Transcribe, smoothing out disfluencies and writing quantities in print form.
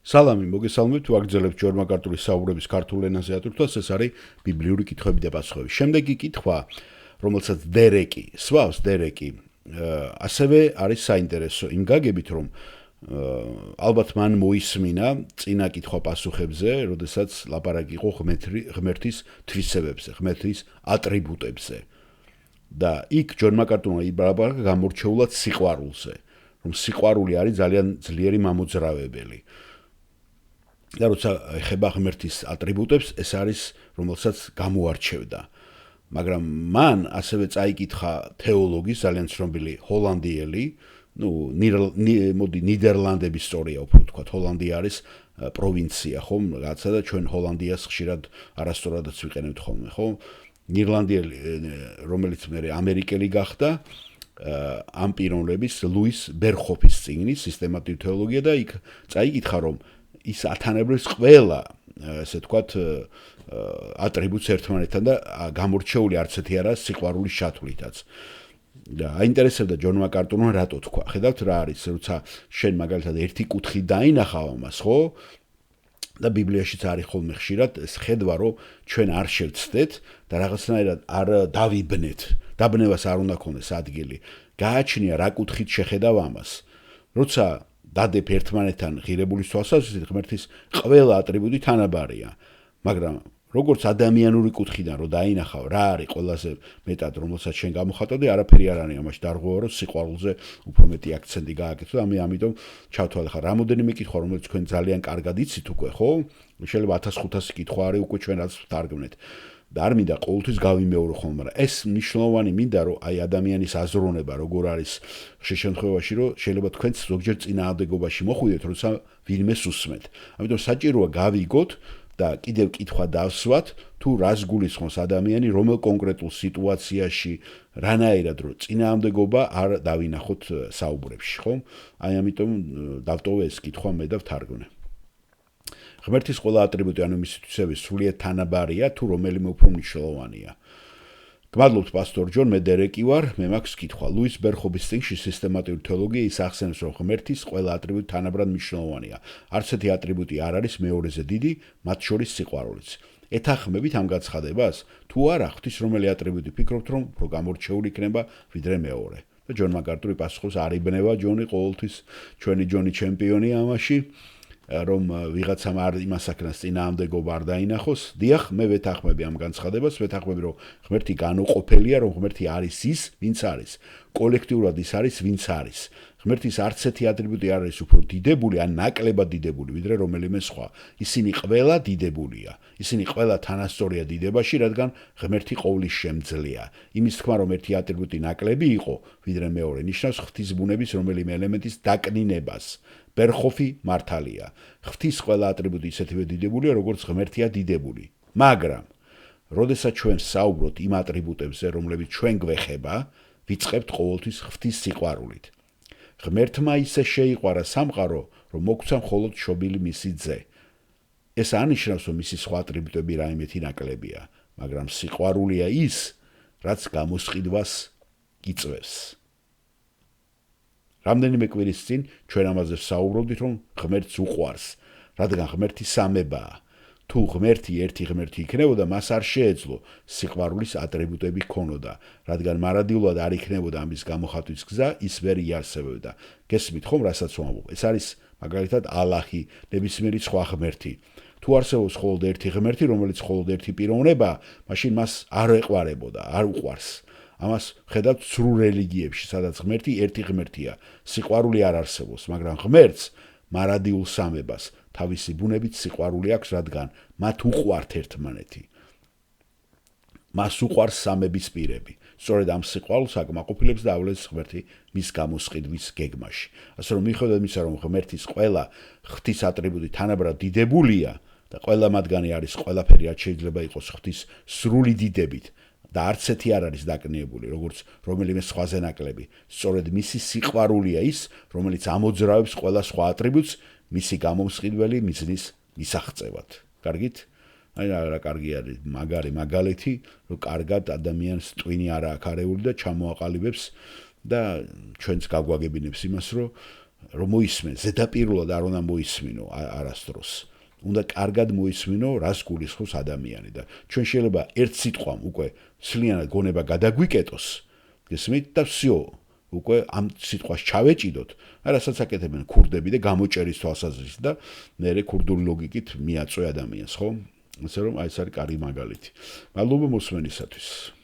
სალამი, მოგესალმებით, ვაგრძელებთ ჯორ მაკარტურის საუბრების ქართულ ენაზე ატვირთვას, ეს არის ბიბლიური კითხვები და პასუხები. შემდეგი კითხვა, რომელსაც დერეკი, სვავს დერეკი, ასევე არის საინტერესო იმ გაგებით, რომ ალბათ მან მოისმინა წინა კითხვა პასუხებზე, როდესაც ლაპარაკი იყო ღმერთის თვისებებზე, ღმერთის ატრიბუტებზე. და იქ ჯორ მაკარტურმა ილაპარაკა გამორჩეულად სიყვარულზე, რომ სიყვარული არის ძალიან ძლიერი მამოძრავებელი. და როცა ეხება ღმერთის ატრიბუტებს, ეს არის, რომელსაც გამოარჩევდა. მაგრამ მან ასევე წაიკითხა თეოლოგის, ძალიან ცნობილი ჰოლანდიელი, ნიდერლანდების ისტორია, უფრო ვთქვათ, ჰოლანდია არის პროვინცია, ხო? რაღაცა და ჩვენ ჰოლანდიას ხშირად არასწორადაც ვიყენებთ ხოლმე, ხო? ნიდერლანდიელი, რომელიც მე ამერიკელი გახდა, ამ პიროვნების ლუის ბერხოფის წიგნი სისტემატიური თეოლოგია და იქ წაიკითხა, რომ ის ათანაბრებს ყველა, ესე ვთქვათ, ატრიბუტს ერთმანეთთან და გამორჩეული არც ერთი არა სიყვარულის ჩათვლითაც. და აინტერესებდა ჯონ მაკარტურმა რატო თქვა. ხედავთ რა არის, როცა შენ მაგალითად ერთი კუთხი დაინახავ ამას, ხო? და ბიბლიაშიც არის ხოლმე ხშირად ეს ხედვა, რომ ჩვენ არ შევცდეთ და რაღაცნაირად არ დავიბნეთ. დაბნევას არ უნდა ქონდეს ადგილი. გააჩნია რა კუთხით შეხედავ ამას. როცა დადებ ერთმანეთთან ღირებულის თვალსაზრისით, ღმერთის ყველა ატრიბუტი თანაბარია. მაგრამ როგორც ადამიანური კუთხიდან რო დაინახავ, რა არის ყველაზე მეტად, რომელსაც შენ გამოხატავდი, არაფერი არ არის ამაში დარღვევა, რომ სიყვარულზე უფრო მეტი აქცენტი გააკეთო და ამიტომ ჩავთვალე ხარ. რამოდენიმე კითხვა, რომელიც თქვენ ძალიან კარგად იცით უკვე, ხო? შეიძლება 1500 კითხვა არის უკვე ჩვენ რაც ვთარგმნეთ. და არ მინდა ყოველთვის გავიმეორო ხოლმე, მაგრამ ეს მნიშვნელოვანი მინდა, რომ აი ადამიანის აზროვნება როგორ არის ხშირ შემთხვევაში, რომ შეიძლება თქვენც ზოგჯერ წინააღმდეგობაში მოხვიდეთ, როცა ვინმეს უსმენთ. ამიტომ საჭიროა გავიგოთ და კიდევ კითხვა დავსვათ, თუ რას გულისხმობს ადამიანი, რომელ კონკრეტულ სიტუაციაში, რანაირად რომ წინააღმდეგობა არ დავინახოთ საუბრებში, ხო? აი ამიტომ დავტოვე ეს კითხვა მე და ვთარგმნე. ღმერთის ყველა ატრიბუტი, ანუ მისი თვისები სრულიად თანაბარია, თუ რომელიმე უფრო მნიშვნელოვანია. გმადლობთ პასტორ ჯონ, მე დერეკი ვარ, მე მაქვს კითხვა. ლუის ბერხოფის წიგნში სისტემატიური თეოლოგია ის ახსენებს, რომ ღმერთის ყველა ატრიბუტი თანაბრად მნიშვნელოვანია. არც ერთი ატრიბუტი არ არის მეორეზე დიდი, მათ შორის სიყვარულიც. ეთანხმებით ამ გაცხადებას? თუ არა, ღვთის რომელი ატრიბუტი ფიქრობთ, რომ უფრო გამორჩეული იქნება ვიდრე მეორე? და ჯონ მაკარტური პასუხობს, არ იბნევა ჯონი, ყოველთვის ჩვენი ჯონი ჩემპიონი ამაში. რომ ვიღაცამ არ იმას აკრას წინააღმდეგობა არ დაინახოს. დიახ, მე ვეთანხმები ამ განცხადებას, ვეთანხმები, რომ ღმერთი განუყოფელია, რომ ღმერთი არის ის, ვინც არის. კოლექტიურად ის არის, ვინც არის. ღმერთის არც ერთი ატრიბუტი არ არის უფრო დიდებული, ან ნაკლებად დიდებული, ვიდრე რომელიმე სხვა. ისინი ყველა დიდებულია. ისინი ყველა თანასწორია დიდებაში, რადგან ღმერთი ყოვლის შემძლეა. იმის თქმა, რომ ერთი ატრიბუტი ნაკლები იყო, ვიდრე მეორე, ნიშნავს ღვთის ბუნების რომელიმე ელემენტის დაკნინებას. ბერხოფი მართალია. ღვთის ყველა ატრიბუტი ისეთივე დიდებულია, როგორც ღმერთია დიდებული. მაგრამ, როდესაც ჩვენ საუბრობთ იმ ატრიბუტებზე, რომლებიც ჩვენ გვეხება, ვიწყებთ ყოველთვის ღვთის სიყვარულით. ღმერთმა ისე შეიყვარა სამყარო, რომ მოგვცა მხოლოდ შობილი მისი ძე. ეს ანიშნავს, რომ მისი სხვა ატრიბუტები რაიმეთი ნაკლებია, მაგრამ სიყვარულია ის, რაც გამოსყიდვას იწვევს. რამდენიმე კვირის წინ ჩვენ ამაზე ვსაუბრობდით, რომ ღმერთს უყვარს, რადგან ღმერთი სამებაა. თუ ღმერთი ერთი ღმერთი იქნებოდა, მას არ შეეძლო სიყვარულის ატრიბუტები ქონოდა, რადგან მარადიულად არ იქნებოდა ამის გამოხატვის გზა, ის ვერ იარსებებდა. გესმით ხომ, რასაც ვამბობ? ეს არის მაგალითად ალაჰი, ნებისმიერი სხვა ღმერთი. თუ არსებობს მხოლოდ ერთი ღმერთი, რომელიც მხოლოდ ერთი პიროვნებაა, მაშინ მას არ ეყვარებოდა, არ უყვარს. ამას ხედავთ სრულ რელიგიებში, სადაც ღმერთი ერთი ღმერთია. სიყვარული არ არსებობს, მაგრამ ღმერთს მარადიულ სამებას თავისი ბუნებით სიყვარული აქვს, რადგან მათ უყვართ ერთმანეთი. მას უყვარს სამების პირები. სწორედ ამ სიყვარულს აკმაყოფილებს და ავლენს ღმერთი მის გამოსყიდვის გეგმაში. ასე რომ მიუხედავად იმისა, რომ ღმერთის ყველა ღვთის ატრიბუტი თანაბრად დიდებულია და ყველა მათგანი არის ყველაფერი, რაც შეიძლება იყოს ღვთის სრული დიდებით, და არც ერთი არ არის დაკნინებული, როგორც რომელიმე სხვაზე ნაკლები. სწორედ მისი სიყვარულია ის, რომელიც ამოძრავებს ყველა სხვა ატრიბუტს მისი გამომსყიდველი მიზნის მისაღწევად. კარგით? აი რა კარგი არის მაგარი მაგალითი, რომ კარგად ადამიანს ტვინი არა აქვს არეული და ჩამოაყალიბებს და ჩვენც გაგვაგებინებს იმას, რომ რომ მოისმენ, ზედაპირულად არ უნდა მოისმინო არასდროს. უნდა კარგად მოისმინო, რას გულისხმობს ადამიანი და ჩვენ შეიძლება ერთ სიტყვამ უკვე სლიანად გონება გადაგვიკეტოს, გესმით და всё, უკვე ამ სიტყვას ჩავეჭიდოთ, რასაც აკეთებენ ქურდები და გამოჭერის თვალსაზრისით და მერე ქურდული ლოგიკით მიაწვე ადამიანს, ხო? ასე რომ აი ეს არის კარგი მაგალითი. მადლობა მოსმენისათვის.